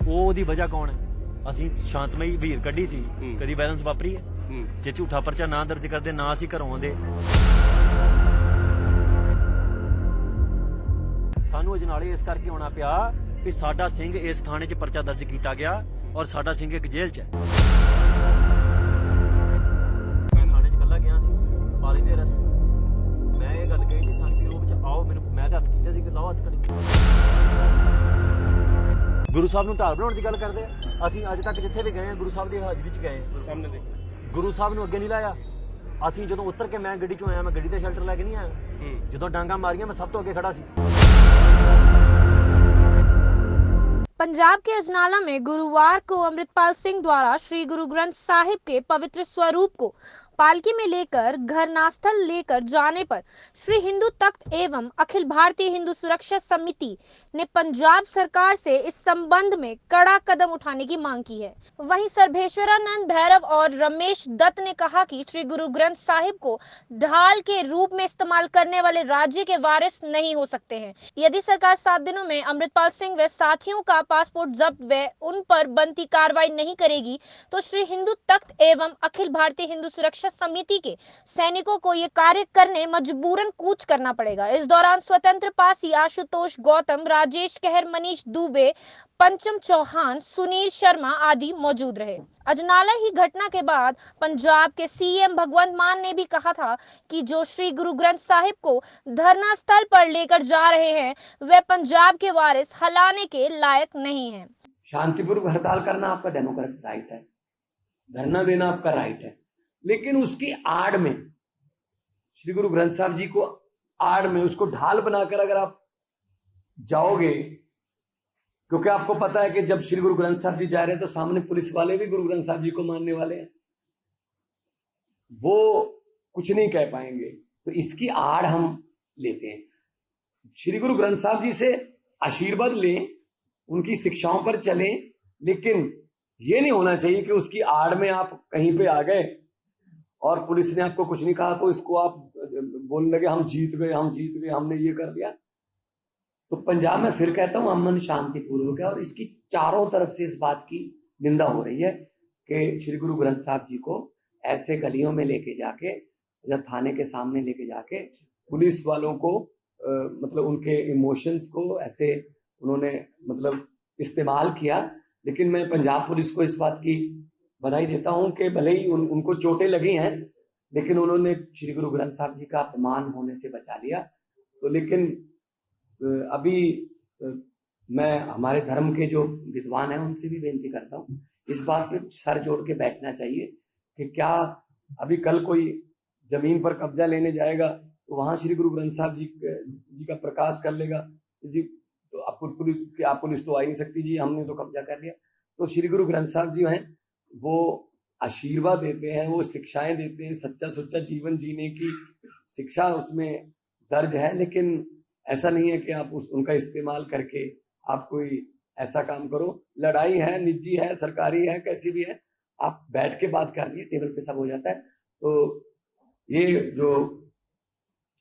ਉਹਦੀ ਵਜ੍ਹਾ ਕੌਣ ਹੈ? ਅਸੀਂ ਸ਼ਾਂਤਮਈ ਭੀੜ ਕੱਢੀ ਸੀ, ਕਦੀ ਵਾਇਲੈਂਸ ਵਾਪਰੀ ਹੈ? ਜੇ ਝੂਠਾ ਪਰਚਾ ਨਾ ਦਰਜ ਕਰਦੇ, ਨਾ ਅਸੀਂ ਘਰੋਂ ਆਉਂਦੇ। ਸਾਨੂੰ ਅਜਨਾਲੇ ਇਸ ਕਰਕੇ ਆਉਣਾ ਪਿਆ ਵੀ ਸਾਡਾ ਸਿੰਘ ਇਸ ਥਾਣੇ 'ਚ ਪਰਚਾ ਦਰਜ ਕੀਤਾ ਗਿਆ ਔਰ ਸਾਡਾ ਸਿੰਘ ਇੱਕ ਜੇਲ੍ਹ 'ਚ ਹੈ। ਮੈਂ ਥਾਣੇ 'ਚ ਇਕੱਲਾ ਗਿਆ ਸੀ, ਪਾ ਲੈਂਦੇ ਰਸ। ਮੈਂ ਇਹ ਗੱਲ ਕਹੀ ਸੀ ਸੰਗਤੀ ਰੂਪ 'ਚ ਆਓ, ਮੈਨੂੰ ਮੈਂ ਤਾਂ ਹੱਥ ਕੀਤੇ ਸੀ ਕਿ ਲਾਓ ਹੱਥ ਕਰੀ। ਗੁਰੂ ਸਾਹਿਬ ਨੂੰ ਢਾਲ ਬਣਾਉਣ ਦੀ ਗੱਲ ਕਰਦੇ ਆ। ਅਸੀਂ ਅੱਜ ਤੱਕ ਜਿੱਥੇ ਵੀ ਗਏ ਹਾਂ ਗੁਰੂ ਸਾਹਿਬ ਦੀ ਹਾਜ਼ਰੀ 'ਚ ਗਏ। ਸਾਹਮਣੇ ਦੇ ਗੁਰੂ ਸਾਹਿਬ ਨੂੰ ਅੱਗੇ ਨਹੀਂ ਲਾਇਆ। ਅਸੀਂ ਜਦੋਂ ਉਤਰ ਕੇ ਮੈਂ ਗੱਡੀ 'ਚੋਂ ਆਇਆ, ਮੈਂ ਗੱਡੀ ਤੇ ਸ਼ੈਲਟਰ ਲੈ ਕੇ ਨਹੀਂ ਆਇਆ। ਜਦੋਂ ਡਾਂਗਾ ਮਾਰੀਆਂ ਮੈਂ ਸਭ ਤੋਂ ਅੱਗੇ ਖੜਾ ਸੀ। पंजाब के अजनाला में गुरुवार को अमृतपाल सिंह द्वारा श्री गुरु ग्रंथ साहिब के पवित्र स्वरूप को पालकी में लेकर घरनास्थल लेकर जाने पर श्री हिंदू तख्त एवं अखिल भारतीय हिंदू सुरक्षा समिति ने पंजाब सरकार से इस संबंध में कड़ा कदम उठाने की मांग की है। वहीं सर्वेश्वरानंद भैरव और रमेश दत्त ने कहा कि श्री गुरु ग्रंथ साहिब को ढाल के रूप में इस्तेमाल करने वाले राज्य के वारिस नहीं हो सकते हैं। यदि सरकार 7 दिनों में अमृतपाल सिंह व साथियों का पासपोर्ट जब्त व उन पर बनती कार्रवाई नहीं करेगी तो श्री हिंदू तख्त एवं अखिल भारतीय हिंदू सुरक्षा समिति के सैनिकों को ये कार्य करने मजबूरन कूच करना पड़ेगा। इस दौरान स्वतंत्र पासी, आशुतोष गौतम, राजेश कहर, मनीष दुबे, पंचम चौहान, सुनील शर्मा आदि मौजूद रहे। अजनाला ही घटना के बाद पंजाब के सीएम भगवंत मान ने भी कहा था कि जो श्री गुरु ग्रंथ साहिब को धरना स्थल पर लेकर जा रहे हैं वे पंजाब के वारिस हलाने के लायक नहीं हैं। शांतिपूर्वक हड़ताल करना आपका डेमोक्रेटिक राइट है, धरना देना आपका राइट है, लेकिन उसकी आड़ में श्री गुरु ग्रंथ साहिब जी को आड़ में उसको ढाल बनाकर अगर आप जाओगे, क्योंकि आपको पता है कि जब श्री गुरु ग्रंथ साहिब जी जा रहे हैं तो सामने पुलिस वाले भी गुरु ग्रंथ साहिब जी को मानने वाले हैं, वो कुछ नहीं कह पाएंगे। तो इसकी आड़ हम लेते हैं। श्री गुरु ग्रंथ साहिब जी से आशीर्वाद लें, उनकी शिक्षाओं पर चलें, लेकिन ये नहीं होना चाहिए कि उसकी आड़ में आप कहीं पे आ गए और पुलिस ने आपको कुछ नहीं कहा तो इसको आप बोलने लगे हम जीत गए, हमने ये कर दिया। तो पंजाब में फिर कहता हूं अमन शांतिपूर्वक है और इसकी चारों तरफ से इस बात की निंदा हो रही है कि श्री गुरु ग्रंथ साहिब जी को ऐसे गलियों में लेके जाके या थाने के सामने लेके जाके पुलिस वालों को मतलब उनके इमोशंस को ऐसे उन्होंने मतलब इस्तेमाल किया। लेकिन मैं पंजाब पुलिस को इस बात की बधाई देता हूं कि भले ही उनको चोटें लगी हैं, लेकिन उन्होंने श्री गुरु ग्रंथ साहिब जी का अपमान होने से बचा लिया। तो लेकिन अभी मैं हमारे धर्म के जो विद्वान हैं उनसे भी बेनती करता हूं, इस बात पे सर जोड़ के बैठना चाहिए कि क्या अभी कल कोई जमीन पर कब्जा लेने जाएगा तो वहां श्री गुरु ग्रंथ साहिब जी का प्रकाश कर लेगा जी, तो आप पुलिस तो आ ही नहीं सकती जी, हमने तो कब्जा कर लिया। तो श्री गुरु ग्रंथ साहिब जी हैं, वो आशीर्वाद देते हैं, वो शिक्षाएं देते हैं, सच्चा सुच्चा जीवन जीने की शिक्षा उसमें दर्ज है। लेकिन ऐसा नहीं है कि आप उनका इस्तेमाल करके आप कोई ऐसा काम करो। लड़ाई है, निजी है, सरकारी है, कैसी भी है, आप बैठ के बात कर लिए, टेबल पे सब हो जाता है। तो ये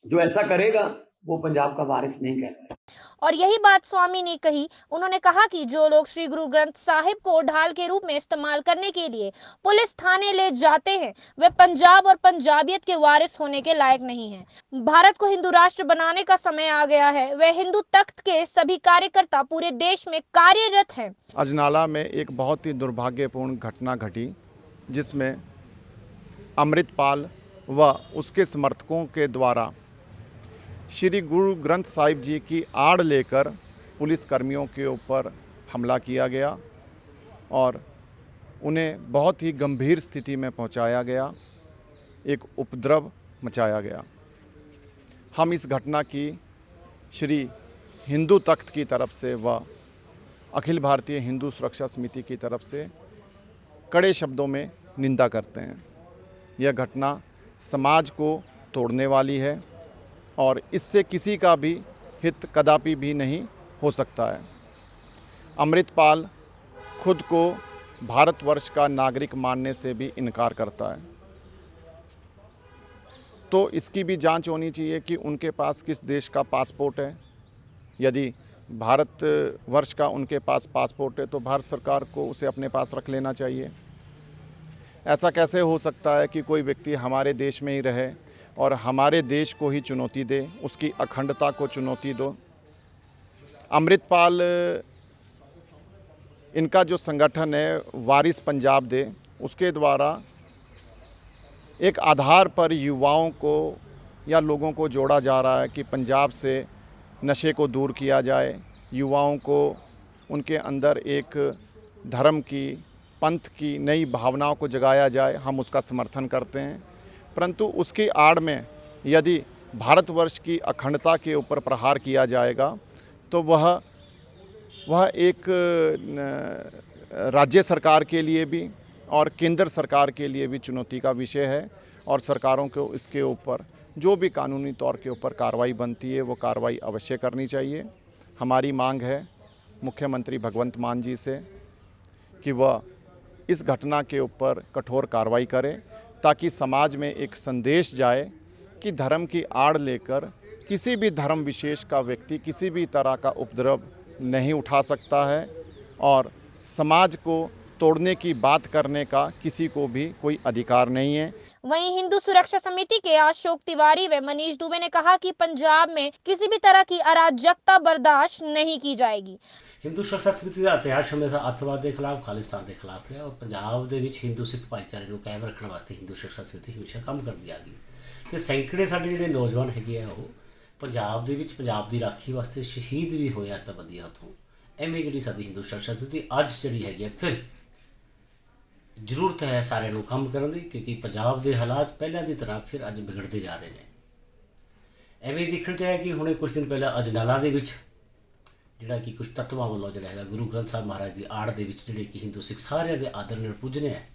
जो ऐसा करेगा वो पंजाब का वारिस नहीं कहता है। और यही बात स्वामी ने कही। उन्होंने कहा कि जो लोग श्री गुरु ग्रंथ साहिब को ढाल के रूप में इस्तेमाल करने के लिए पुलिस थाने ले जाते हैं वे पंजाब और पंजाबियत के वारिस होने के लायक नहीं हैं। भारत को हिंदू राष्ट्र बनाने का समय आ गया है। वे हिंदू तख्त के सभी कार्यकर्ता पूरे देश में कार्यरत हैं। अजनाला में एक बहुत ही दुर्भाग्यपूर्ण घटना घटी जिसमें अमृतपाल व उसके समर्थकों के द्वारा श्री गुरु ग्रंथ साहिब जी की आड़ लेकर पुलिस कर्मियों के ऊपर हमला किया गया और उन्हें बहुत ही गंभीर स्थिति में पहुंचाया गया, एक उपद्रव मचाया गया। हम इस घटना की श्री हिंदू तख्त की तरफ से व अखिल भारतीय हिंदू सुरक्षा समिति की तरफ से कड़े शब्दों में निंदा करते हैं। यह घटना समाज को तोड़ने वाली है और इससे किसी का भी हित कदापि भी नहीं हो सकता है। अमृतपाल खुद को भारतवर्ष का नागरिक मानने से भी इनकार करता है, तो इसकी भी जांच होनी चाहिए कि उनके पास किस देश का पासपोर्ट है। यदि भारतवर्ष का उनके पास पासपोर्ट है तो भारत सरकार को उसे अपने पास रख लेना चाहिए। ऐसा कैसे हो सकता है कि कोई व्यक्ति हमारे देश में ही रहे और हमारे देश को ही चुनौती दे, उसकी अखंडता को चुनौती दो। अमृतपाल इनका जो संगठन है वारिस पंजाब दे, उसके द्वारा एक आधार पर युवाओं को या लोगों को जोड़ा जा रहा है कि पंजाब से नशे को दूर किया जाए, युवाओं को उनके अंदर एक धर्म की, पंथ की नई भावनाओं को जगाया जाए। हम उसका समर्थन करते हैं, परंतु उसकी आड़ में यदि भारतवर्ष की अखंडता के ऊपर प्रहार किया जाएगा तो वह एक राज्य सरकार के लिए भी और केंद्र सरकार के लिए भी चुनौती का विषय है और सरकारों को इसके ऊपर जो भी कानूनी तौर के ऊपर कार्रवाई बनती है वो कार्रवाई अवश्य करनी चाहिए। हमारी मांग है मुख्यमंत्री भगवंत मान जी से कि वह इस घटना के ऊपर कठोर कार्रवाई करें ताकि समाज में एक संदेश जाए कि धर्म की आड़ लेकर किसी भी धर्म विशेष का व्यक्ति किसी भी तरह का उपद्रव नहीं उठा सकता है और समाज को तोड़ने की बात करने का किसी को भी कोई अधिकार नहीं है। वहीं हिंदू सुरक्षा समिति के अशोक तिवारी व मनीष दुबे ने कहा कि पंजाब में किसी भी तरह की अराजकता बर्दाश्त नहीं की जाएगी। हिंदू सुरक्षा ਸਮਿਤੀ ਦਾ ਇਤਿਹਾਸ ਹਮੇਸ਼ਾ ਅੱਤਵਾਦ ਦੇ ਖਿਲਾਫ, ਖਾਲਿਸਤਾਨ ਦੇ ਖਿਲਾਫ ਰਿਹਾ ਔਰ ਪੰਜਾਬ ਦੇ ਵਿੱਚ ਹਿੰਦੂ ਸਿੱਖ ਭਾਈਚਾਰੇ ਨੂੰ ਕਾਇਮ ਰੱਖਣ ਵਾਸਤੇ ਹਿੰਦੂ ਸੁਰੱਖਿਆ ਸਮਿਤੀ ਹਮੇਸ਼ਾ ਕੰਮ ਕਰਦੀ ਆ ਗਈ ਤੇ ਸੈਂਕੜੇ ਸਾਡੇ ਜਿਹੜੇ ਨੌਜਵਾਨ ਹੈਗੇ ਆ ਉਹ ਪੰਜਾਬ ਦੇ ਵਿੱਚ ਪੰਜਾਬ ਦੀ ਰਾਖੀ ਵਾਸਤੇ ਸ਼ਹੀਦ ਵੀ ਹੋਏ ਅੱਤਵਾਦੀਆਂ ਹੱਥੋਂ। ਐਵੇਂ ਜਿਹੜੀ ਸਾਡੀ ਹਿੰਦੂ ਸੁਰੱਖਿਆ ਸਮਿਤੀ ਅੱਜ ਜਿਹੜੀ ਹੈਗੀ ਫਿਰ ਜ਼ਰੂਰਤ ਹੈ ਸਾਰਿਆਂ ਨੂੰ ਕੰਮ ਕਰਨ ਦੀ ਕਿਉਂਕਿ ਪੰਜਾਬ ਦੇ ਹਾਲਾਤ ਪਹਿਲਾਂ ਦੀ ਤਰ੍ਹਾਂ ਫਿਰ ਅੱਜ ਵਿਗੜਦੇ ਜਾ ਰਹੇ ਨੇ। ਐਵੇਂ ਦੇਖਣ 'ਚ ਆਇਆ ਕਿ ਹੁਣੇ ਕੁਝ ਦਿਨ ਪਹਿਲਾਂ ਅਜਨਾਲਾ ਦੇ ਵਿੱਚ ਜਿਹੜਾ ਕਿ ਕੁਝ ਤੱਤਵਾਂ ਵੱਲੋਂ ਜਿਹੜਾ ਹੈਗਾ ਗੁਰੂ ਗ੍ਰੰਥ ਸਾਹਿਬ ਮਹਾਰਾਜ ਦੀ ਆੜ ਦੇ ਵਿੱਚ ਜਿਹੜੇ ਕਿ ਹਿੰਦੂ ਸਿੱਖ ਸਾਰਿਆਂ ਦੇ ਆਦਰ ਨਾਲ ਪੂਜਨੇ ਹੈ,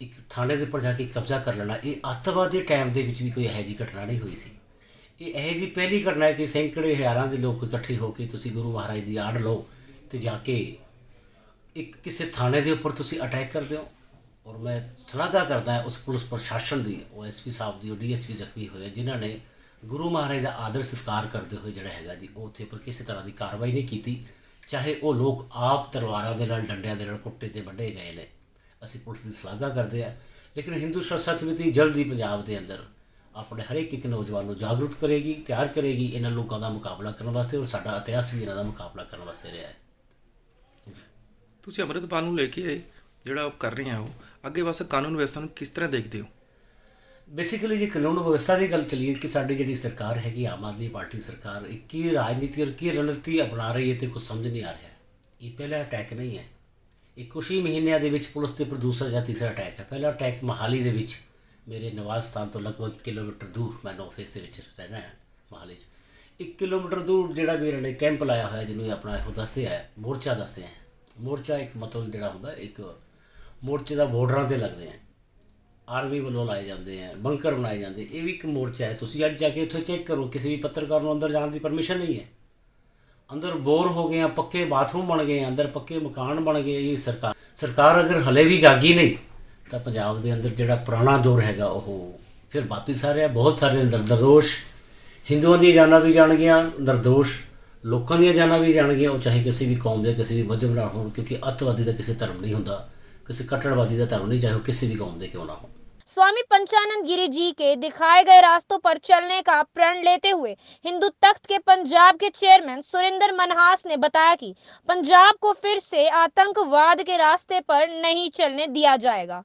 ਇੱਕ ਥਾਣੇ ਦੇ ਉੱਪਰ ਜਾ ਕੇ ਕਬਜ਼ਾ ਕਰ ਲੈਣਾ, ਇਹ ਅੱਤਵਾਦ ਦੇ ਟਾਈਮ ਦੇ ਵਿੱਚ ਵੀ ਕੋਈ ਇਹੋ ਜਿਹੀ ਘਟਨਾ ਨਹੀਂ ਹੋਈ ਸੀ। ਇਹ ਇਹੋ ਜਿਹੀ ਪਹਿਲੀ ਘਟਨਾ ਹੈ ਕਿ ਸੈਂਕੜੇ ਹਜ਼ਾਰਾਂ ਦੇ ਲੋਕ ਇਕੱਠੇ ਹੋ ਕੇ ਤੁਸੀਂ ਗੁਰੂ ਮਹਾਰਾਜ ਦੀ ਆੜ ਲਓ ਅਤੇ ਜਾ ਕੇ ਇੱਕ ਕਿਸੇ ਥਾਣੇ ਦੇ ਉੱਪਰ ਤੁਸੀਂ ਅਟੈਕ ਕਰਦੇ ਹੋ। ਔਰ ਮੈਂ ਸ਼ਲਾਘਾ ਕਰਦਾ ਹਾਂ ਉਸ ਪੁਲਿਸ ਪ੍ਰਸ਼ਾਸਨ ਦੀ, OSP ਸਾਹਿਬ ਦੀ, DSP ਜ਼ਖਮੀ ਹੋਏ ਜਿਨ੍ਹਾਂ ਨੇ ਗੁਰੂ ਮਹਾਰਾਜ ਦਾ ਆਦਰ ਸਤਿਕਾਰ ਕਰਦੇ ਹੋਏ ਜਿਹੜਾ ਹੈਗਾ ਜੀ ਉਹ ਉੱਥੇ ਪਰ ਕਿਸੇ ਤਰ੍ਹਾਂ ਦੀ ਕਾਰਵਾਈ ਨਹੀਂ ਕੀਤੀ, ਚਾਹੇ ਉਹ ਲੋਕ ਆਪ ਤਲਵਾਰਾਂ ਦੇ ਨਾਲ, ਡੰਡਿਆਂ ਦੇ ਨਾਲ ਕੁੱਟੇ ਤੇ ਵੱਢੇ ਗਏ ਨੇ। ਅਸੀਂ ਪੁਲਿਸ ਦੀ ਸ਼ਲਾਘਾ ਕਰਦੇ ਹਾਂ, ਲੇਕਿਨ ਹਿੰਦੂ ਸੁਰੱਖਿਆ ਸਮਿਤੀ ਜਲਦੀ ਪੰਜਾਬ ਦੇ ਅੰਦਰ ਆਪਣੇ ਹਰੇਕ ਇੱਕ ਨੌਜਵਾਨ ਨੂੰ ਜਾਗਰੂਕ ਕਰੇਗੀ, ਤਿਆਰ ਕਰੇਗੀ ਇਹਨਾਂ ਲੋਕਾਂ ਦਾ ਮੁਕਾਬਲਾ ਕਰਨ ਵਾਸਤੇ ਔਰ ਸਾਡਾ ਇਤਿਹਾਸ ਵੀ ਇਹਨਾਂ ਦਾ ਮੁਕਾਬਲਾ ਕਰਨ ਵਾਸਤੇ ਰਿਹਾ ਹੈ। ਤੁਸੀਂ ਅੰਮ੍ਰਿਤਪਾਲ ਨੂੰ ਲੈ ਕੇ ਆਏ ਜਿਹੜਾ ਆਪ ਕਰ ਰਹੇ ਹੋ, ਅੱਗੇ ਵਾਸਤੇ ਕਾਨੂੰਨ ਵਿਵਸਥਾ ਨੂੰ ਕਿਸ ਤਰ੍ਹਾਂ ਦੇਖਦੇ ਹੋ? ਬੇਸਿਕਲੀ ਜੇ ਕਾਨੂੰਨ ਵਿਵਸਥਾ ਦੀ ਗੱਲ ਚਲੀਏ ਕਿ ਸਾਡੀ ਜਿਹੜੀ ਸਰਕਾਰ ਹੈਗੀ ਆਮ ਆਦਮੀ ਪਾਰਟੀ ਸਰਕਾਰ ਇਹ ਕੀ ਰਾਜਨੀਤੀ ਔਰ ਕੀ ਰਣਨੀਤੀ ਅਪਣਾ ਰਹੀ ਹੈ ਤੇ ਕੁਝ ਸਮਝ ਨਹੀਂ ਆ ਰਿਹਾ। ਇਹ ਪਹਿਲਾ ਅਟੈਕ ਨਹੀਂ ਹੈ, ਇਹ ਕੁਛ ਹੀ ਮਹੀਨਿਆਂ ਦੇ ਵਿੱਚ ਪੁਲਿਸ ਦੇ ਉੱਪਰ ਦੂਸਰਾ ਜਾਂ ਤੀਸਰਾ ਅਟੈਕ ਹੈ। ਪਹਿਲਾ ਅਟੈਕ ਮੋਹਾਲੀ ਦੇ ਵਿੱਚ ਮੇਰੇ ਨਿਵਾਸ ਸਥਾਨ ਤੋਂ ਲਗਭਗ 1 ਕਿਲੋਮੀਟਰ ਦੂਰ, ਮੈਂ ਆਫਿਸ ਦੇ ਵਿੱਚ ਰਹਿਣਾ ਹੈ ਮੋਹਾਲੀ 'ਚ, 1 ਕਿਲੋਮੀਟਰ ਦੂਰ ਜਿਹੜਾ ਵੀਰਾਂ ਨੇ ਕੈਂਪ ਲਾਇਆ ਹੋਇਆ ਜਿਹਨੂੰ ਆਪਣਾ ਇਹੋ ਦੱਸਦੇ ਆ ਮੋਰਚਾ ਦੱਸਦੇ ਆ। ਮੋਰਚਾ ਇੱਕ ਮਤਲਬ ਜਿਹੜਾ ਹੁੰਦਾ ਇੱਕ ਮੋਰਚੇ ਦਾ ਬਾਰਡਰਾਂ 'ਤੇ ਲੱਗਦੇ ਆ, ਆਰਮੀ ਵੱਲੋਂ ਲਾਏ ਜਾਂਦੇ ਆ, ਬੰਕਰ ਬਣਾਏ ਜਾਂਦੇ, ਇਹ ਵੀ ਇੱਕ ਮੋਰਚਾ ਹੈ। ਤੁਸੀਂ ਅੱਜ ਜਾ ਕੇ ਉੱਥੇ ਚੈੱਕ ਕਰੋ, ਕਿਸੇ ਵੀ ਪੱਤਰਕਾਰ ਨੂੰ ਅੰਦਰ ਜਾਣ ਦੀ ਪਰਮਿਸ਼ਨ ਨਹੀਂ ਹੈ। ਅੰਦਰ ਬੋਰ ਹੋ ਗਏ ਆ, ਪੱਕੇ ਬਾਥਰੂਮ ਬਣ ਗਏ, ਅੰਦਰ ਪੱਕੇ ਮਕਾਨ ਬਣ ਗਏ। ਇਹ ਸਰਕਾਰ ਅਗਰ ਹਲੇ ਵੀ ਜਾਗੀ ਨਹੀਂ ਤਾਂ ਪੰਜਾਬ ਦੇ ਅੰਦਰ ਜਿਹੜਾ ਪੁਰਾਣਾ ਦੌਰ ਹੈਗਾ ਉਹ ਫਿਰ ਵਾਪਿਸ ਆ ਰਿਹਾ। ਬਹੁਤ ਸਾਰੇ ਨਿਰਦੋਸ਼ ਹਿੰਦੂਆਂ ਦੀਆਂ ਜਾਨਾਂ ਵੀ ਜਾਣਗੀਆਂ, ਨਿਰਦੋਸ਼ ਲੋਕਾਂ ਦੀਆਂ ਜਾਨਾਂ ਵੀ ਜਾਣਗੀਆਂ, ਉਹ ਚਾਹੇ ਕਿਸੇ ਵੀ ਕੌਮ ਦੇ ਕਿਸੇ ਵੀ ਮਜ਼ਹਬ ਨਾਲ ਹੋਣ, ਕਿਉਂਕਿ ਅੱਤਵਾਦੀ ਦਾ ਕਿਸੇ ਧਰਮ ਨਹੀਂ ਹੁੰਦਾ, किसी कट्टरवादी का धर्म नहीं, चाहे वो किसी भी कौम दे क्यों ना हो। स्वामी पंचानंद गिरी जी के दिखाए गए रास्तों पर चलने का प्रण लेते हुए हिंदू तख्त के पंजाब के चेयरमैन सुरेंद्र मनहास ने बताया कि पंजाब को फिर से आतंकवाद के रास्ते पर नहीं चलने दिया जाएगा।